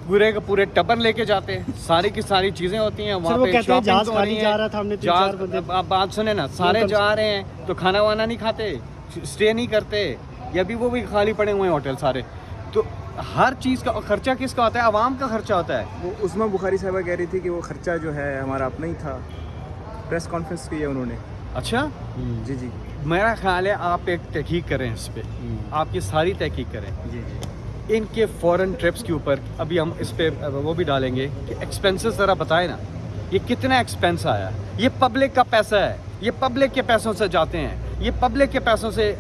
پورے کے پورے ٹبر لے کے جاتے ہیں, ساری کی ساری چیزیں ہوتی ہیں وہاں پہ, جہاز خالی جا رہا تھا, ہم نے آپ بات سنیں نا, سارے جا رہے ہیں تو کھانا وانا نہیں کھاتے, اسٹے نہیں کرتے, یا بھی وہ بھی خالی پڑے ہوئے ہیں ہوٹل سارے. تو ہر چیز کا خرچہ کس کا ہوتا ہے؟ عوام کا خرچہ ہوتا ہے. وہ عظمیٰ بخاری صاحبہ کہہ رہی تھی کہ وہ خرچہ جو ہے ہمارا اپنا ہی تھا, پریس کانفرنس کی ہے انہوں نے. اچھا جی جی, میرا خیال ہے آپ ایک تحقیق کریں اس پہ, آپ کی ساری تحقیق کریں جی جی, ان کے فورن ٹرپس کے اوپر. ابھی ہم اس پہ وہ بھی ڈالیں گے کہ ایکسپینسز ذرا بتائیں نا, یہ کتنا ایکسپینس آیا. یہ پبلک کا پیسہ ہے, یہ پبلک کے پیسوں سے جاتے ہیں, یہ پبلک کے پیسوں سے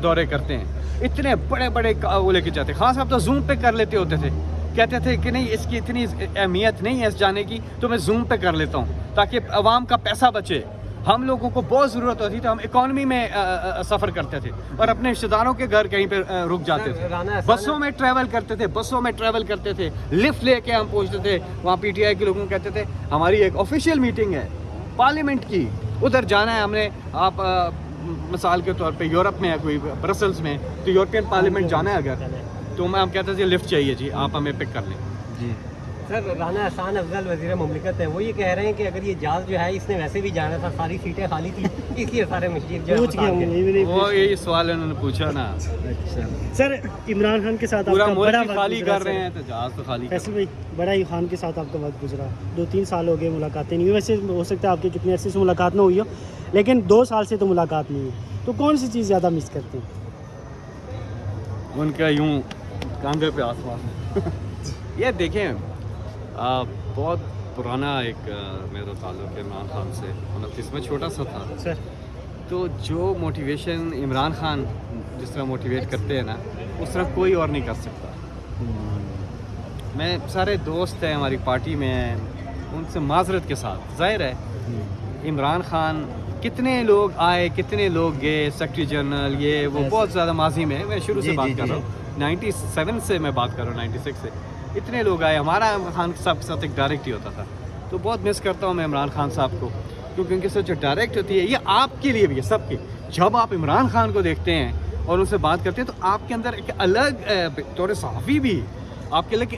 دورے کرتے ہیں. اتنے بڑے بڑے وہ لے کے جاتے ہیں. خاص صاحب تو زوم پہ کر لیتے ہوتے تھے, کہتے تھے کہ نہیں اس کی اتنی اہمیت نہیں ہے اس جانے کی, تو میں زوم پہ کر لیتا ہوں تاکہ عوام کا پیسہ بچے. ہم لوگوں کو بہت ضرورت ہوتی تو ہم اکانومی میں سفر کرتے تھے اور اپنے رشتے داروں کے گھر کہیں پہ رک جاتے تھے. بسوں میں ٹریول کرتے تھے, بسوں میں ٹریول کرتے تھے, لفٹ لے کے ہم پہنچتے تھے. وہاں پی ٹی آئی کے لوگوں کو کہتے تھے ہماری ایک آفیشیل میٹنگ ہے پارلیمنٹ کی, ادھر جانا ہے ہم نے. آپ مثال کے طور پہ یورپ میں ہے کوئی, برسلز میں, تو یورپین پارلیمنٹ جانا ہے اگر, تو ہم کہتے تھے لفٹ چاہیے جی, آپ ہمیں پک کر لیں. جی سر, رانا احسان افضل وزیر مملکت ہیں, وہ یہ کہہ رہے ہیں کہ اگر یہ جہاز جو ہے اس نے ویسے بھی جانا تھا, ساری سیٹیں خالی تھی, اس لیے سارے مشیر جو ہے وہ یہی سوال انہوں نے پوچھا نا. سر عمران خان کے ساتھ پورا آپ کا بڑا ملک خالی کر رہے ہیں تو جہاز تو خالی. فیصل بھائی, بڑا ہی خان کے ساتھ آپ کا وقت گزرا, 2-3 سال ہو گئے ملاقاتیں نہیں ہوئی. ویسے ہو سکتا ہے آپ کے کتنے عرصے سے ملاقات نہ ہوئی ہو, لیکن 2 سال سے تو ملاقات نہیں ہوئی. تو کون سی چیز زیادہ مس کرتے ہیں؟ ان کا یوں کاندھے پہ آسمان. یہ دیکھیں بہت پرانا ایک میرا تعلق ہے عمران خان سے, 29 میں چھوٹا سا تھا سر, تو جو موٹیویشن عمران خان جس طرح موٹیویٹ کرتے ہیں نا, اس طرح کوئی اور نہیں کر سکتا. میں سارے دوست ہیں ہماری پارٹی میں ہیں, ان سے معذرت کے ساتھ, ظاہر ہے عمران خان کتنے لوگ آئے کتنے لوگ گئے, سیکرٹری جنرل یہ وہ بہت زیادہ ماضی میں, میں شروع سے بات کر رہا ہوں 97 سے میں بات کر رہا ہوں, 96 سے اتنے لوگ آئے. ہمارا عمران خان صاحب کے ساتھ ایک ڈائریکٹ ہی ہوتا تھا, تو بہت مس کرتا ہوں میں عمران خان صاحب کو, کیونکہ ان کے ساتھ جو ڈائریکٹ ہوتی ہے یہ آپ کے لیے بھی ہے, سب کی. جب آپ عمران خان کو دیکھتے ہیں اور ان سے بات کرتے ہیں تو آپ کے اندر ایک الگ طور صحافی بھی آپ کے لیے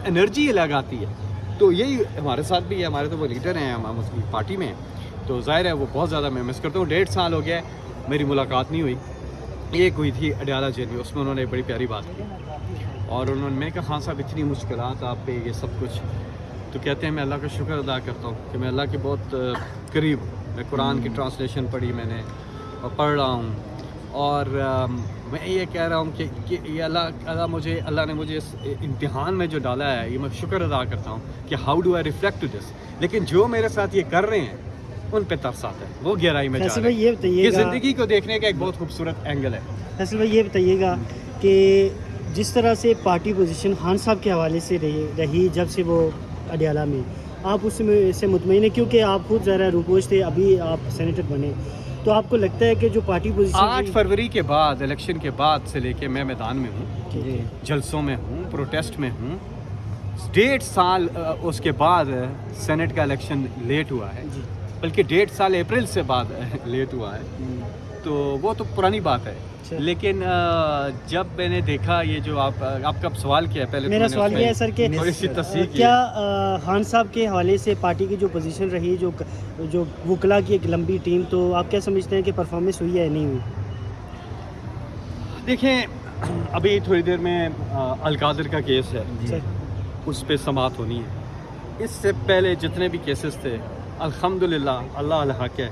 انرجی الگ آتی ہے. تو یہی ہمارے ساتھ بھی ہے, ہمارے تو وہ لیڈر ہیں ہم اس پارٹی میں, تو ظاہر ہے وہ بہت زیادہ میں مس کرتا ہوں. 1.5 سال ہو گیا ہے میری ملاقات نہیں ہوئی. ایک ہوئی تھی اڈیالہ جیل میں, اس میں انہوں نے بڑی پیاری بات کی, اور انہوں نے, میں کہا خان صاحب اتنی مشکلات آپ پہ, یہ سب کچھ, تو کہتے ہیں میں اللہ کا شکر ادا کرتا ہوں کہ میں اللہ کے بہت قریب ہوں. میں قرآن کی ٹرانسلیشن پڑھی میں نے اور پڑھ رہا ہوں, اور میں یہ کہہ رہا ہوں کہ یہ اللہ نے مجھے اس امتحان میں جو ڈالا ہے, یہ میں شکر ادا کرتا ہوں کہ how do I reflect to this. لیکن جو میرے ساتھ یہ کر رہے ہیں ان پہ ترس آتا ہے, وہ گہرائی میں جا رہے ہیں. یہ زندگی کو دیکھنے کا ایک بہت خوبصورت اینگل ہے. فیصل بھائی یہ بتائیے گا کہ جس طرح سے پارٹی پوزیشن خان صاحب کے حوالے سے رہی جب سے وہ اڈیالہ میں, آپ اس میں سے مطمئن ہیں کیونکہ آپ خود ذرا روپوش تھے, ابھی آپ سینیٹر بنے, تو آپ کو لگتا ہے کہ جو پارٹی پوزیشن 8 فروری کے بعد, الیکشن کے بعد سے لے کے میں میدان میں ہوں, جلسوں میں ہوں, پروٹیسٹ میں ہوں. 1.5 سال اس کے بعد سینٹ کا الیکشن لیٹ ہوا ہے, بلکہ 1.5 سال اپریل سے بعد لیٹ ہوا ہے, تو وہ تو پرانی بات ہے. لیکن جب میں نے دیکھا یہ جو آپ کا سوال کیا ہے, پہلے میرا سوال یہ ہے سر کہ کیا خان صاحب کے حوالے سے پارٹی کی جو پوزیشن رہی, جو وکلا کی ایک لمبی ٹیم, تو آپ کیا سمجھتے ہیں کہ پرفارمنس ہوئی ہے یا نہیں ہوئی؟ دیکھیں ابھی تھوڑی دیر میں القادر کا کیس ہے, اس پہ سماعت ہونی ہے. اس سے پہلے جتنے بھی کیسز تھے الحمدللہ اللہ الحق ہے,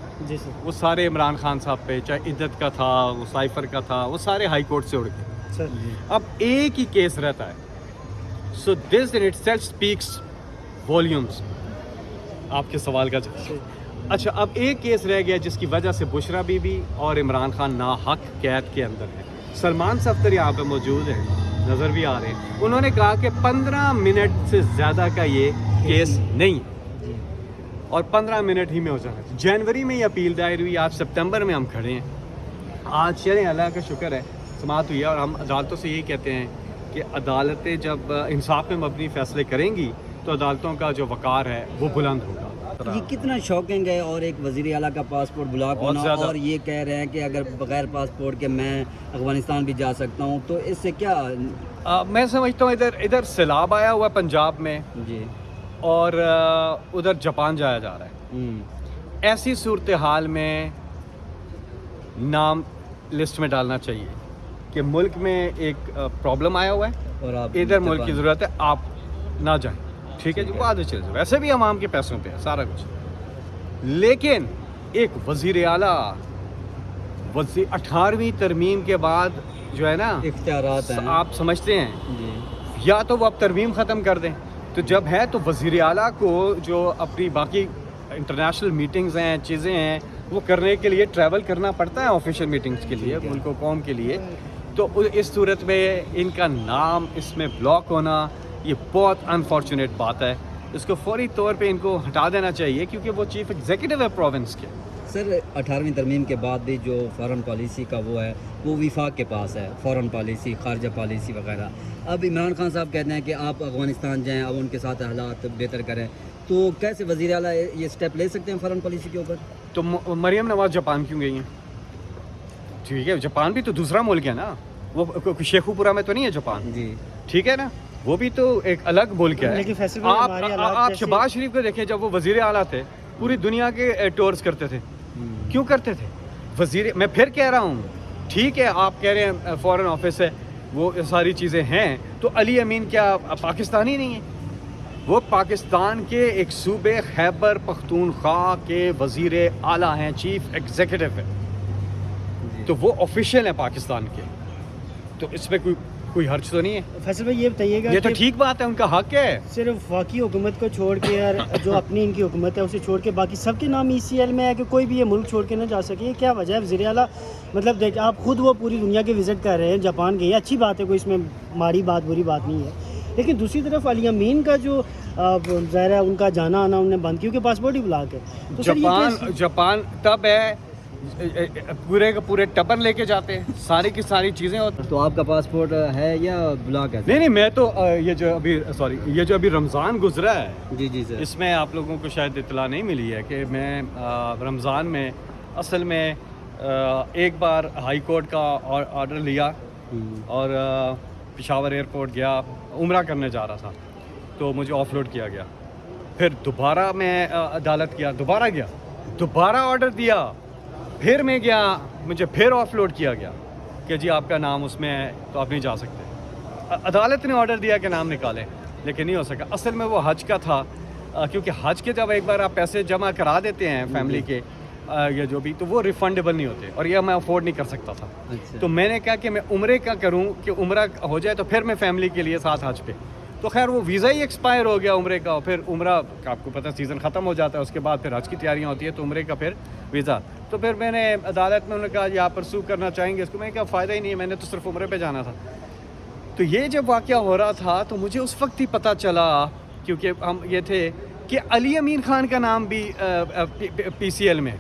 وہ سارے عمران خان صاحب پہ, چاہے عدت کا تھا, وہ سائفر کا تھا, وہ سارے ہائی کورٹ سے اڑ گئے. اب ایک ہی کیس رہتا ہے, so this in itself speaks volumes. آپ کے سوال کا جواب. اچھا, اب ایک کیس رہ گیا جس کی وجہ سے بشرا بی بی اور عمران خان ناحق قید کے اندر ہے. سلمان صفدر یہاں پہ موجود ہیں, نظر بھی آ رہے ہیں. انہوں نے کہا کہ 15 منٹ سے زیادہ کا یہ کیس نہیں ہے, اور 15 منٹ ہی میں ہو جانا. جنوری میں یہ اپیل دائر ہوئی, آج سپتمبر میں ہم کھڑے ہیں. آج چلیں اللہ کا شکر ہے سماعت ہوئی ہے, اور ہم عدالتوں سے یہی کہتے ہیں کہ عدالتیں جب انصاف میں مبنی فیصلے کریں گی تو عدالتوں کا جو وقار ہے وہ بلند ہوگا. یہ کتنا شاکنگ ہے، اور ایک وزیر اعلیٰ کا پاسپورٹ بلاک بہت ہونا، زیادہ۔ اور یہ کہہ رہے ہیں کہ اگر بغیر پاسپورٹ کے میں افغانستان بھی جا سکتا ہوں، تو اس سے کیا؟ میں سمجھتا ہوں ادھر سیلاب آیا ہوا ہے پنجاب میں، جی اور ادھر جاپان جایا جا رہا ہے۔ ایسی صورتحال میں نام لسٹ میں ڈالنا چاہیے کہ ملک میں ایک پرابلم آیا ہوا ہے، اور آپ ادھر ملک کی جاپان- ضرورت ہے، آپ نہ جائیں، ٹھیک ہے جی، بعد میں چلے جائیں، ویسے بھی عوام کے پیسوں پہ ہے سارا کچھ، لیکن ایک وزیر اعلیٰ 18ویں ترمیم کے بعد جو ہے نا اختیارات ہیں آپ سمجھتے ہیں جی یا تو وہ اب ترمیم ختم کر دیں، تو جب ہے تو وزیر اعلیٰ کو جو اپنی باقی انٹرنیشنل میٹنگز ہیں، چیزیں ہیں، وہ کرنے کے لیے ٹریول کرنا پڑتا ہے آفیشیل میٹنگز کے لیے، ملک و قوم کے لیے، تو اس صورت میں ان کا نام اس میں بلاک ہونا یہ بہت انفارچونیٹ بات ہے۔ اس کو فوری طور پہ ان کو ہٹا دینا چاہیے، کیونکہ وہ چیف ایگزیکٹو ہے پروونس کے۔ سر 18ویں ترمیم کے بعد بھی جو فارن پالیسی کا وہ ہے، وہ وفاق کے پاس ہے، فارن پالیسی، خارجہ پالیسی وغیرہ۔ اب عمران خان صاحب کہتے ہیں کہ آپ افغانستان جائیں، اب ان کے ساتھ حالات بہتر کریں، تو کیسے وزیر اعلیٰ یہ اسٹیپ لے سکتے ہیں فارن پالیسی کے اوپر؟ تو مریم نواز جاپان کیوں گئی ہیں؟ ٹھیک ہے، جاپان بھی تو دوسرا ملک ہے نا، وہ شیخو پورہ میں تو نہیں ہے جاپان، جی ٹھیک ہے نا، وہ بھی تو ایک الگ ملک ہے۔ لیکن فیصل بھائی ہمارے حالات آپ جیسے- شہباز شریف کو دیکھیں، جب وہ وزیر اعلیٰ تھے پوری دنیا کے ٹورز کرتے تھے، کیوں کرتے تھے؟ میں پھر کہہ رہا ہوں، ٹھیک ہے آپ کہہ رہے ہیں فارن آفس ہے، وہ ساری چیزیں ہیں، تو علی امین کیا پاکستانی نہیں ہے؟ وہ پاکستان کے ایک صوبے خیبر پختونخوا کے وزیر اعلیٰ ہیں، چیف ایگزیکٹو ہے، تو وہ آفیشیل ہیں پاکستان کے، تو اس میں کوئی حرج تو نہیں ہے۔ فیصل بھائی یہ بتائیے گا یہ تو کہ ٹھیک بات ہے، ان کا حق ہے۔ صرف واقعی حکومت کو چھوڑ کے اور جو اپنی ان کی حکومت ہے اسے چھوڑ کے باقی سب کے نام ECL میں ہے کہ کوئی بھی یہ ملک چھوڑ کے نہ جا سکے، یہ کیا وجہ ہے؟ وزیر اعلیٰ مطلب دیکھ آپ خود وہ پوری دنیا کے وزٹ کر رہے ہیں، جاپان گئے، اچھی بات ہے، کوئی اس میں ماڑی بات بری بات نہیں ہے، لیکن دوسری طرف علی امین کا جو ظاہر ہے ان کا جانا آنا انہوں نے بند، کیونکہ پاسپورٹ ہی بلاک ہے، تو سر یہ کیسے- جاپان تب ہے پورے کے پورے ٹبر لے کے جاتے ہیں، ساری کی ساری چیزیں ہوتی ہیں۔ تو آپ کا پاسپورٹ ہے یا بلاک ہے؟ نہیں میں تو یہ جو ابھی رمضان گزرا ہے، جی جی سر، اس میں آپ لوگوں کو شاید اطلاع نہیں ملی ہے کہ میں رمضان میں اصل میں ایک بار ہائی کورٹ کا آرڈر لیا اور پشاور ایئرپورٹ گیا، عمرہ کرنے جا رہا تھا، تو مجھے آف لوڈ کیا گیا، پھر دوبارہ میں عدالت گیا، دوبارہ آرڈر دیا، پھر میں گیا، مجھے پھر آف لوڈ کیا گیا کہ جی آپ کا نام اس میں ہے تو آپ نہیں جا سکتے۔ عدالت نے آرڈر دیا کہ نام نکالیں، لیکن نہیں ہو سکا۔ اصل میں وہ حج کا تھا، کیونکہ حج کے جب ایک بار آپ پیسے جمع کرا دیتے ہیں فیملی کے یا جو بھی، تو وہ ریفنڈیبل نہیں ہوتے، اور یہ میں افورڈ نہیں کر سکتا تھا، تو میں نے کہا کہ میں عمرے کا کروں کہ عمرہ ہو جائے تو پھر میں فیملی کے لیے ساتھ حج پہ، تو خیر وہ ویزا ہی ایکسپائر ہو گیا عمرے کا، اور پھر عمرہ آپ کو پتہ سیزن ختم ہو جاتا ہے، اس کے بعد پھر حج کی تیاریاں ہوتی ہے، تو عمرے کا پھر ویزا، تو پھر میں نے عدالت میں انہوں نے کہا یہ آپ پرسو کرنا چاہیں گے اس کو، میں نے کہا فائدہ ہی نہیں ہے، میں نے تو صرف عمرے پہ جانا تھا۔ تو یہ جب واقعہ ہو رہا تھا تو مجھے اس وقت ہی پتہ چلا، کیونکہ ہم یہ تھے کہ علی امین خان کا نام بھی PCL میں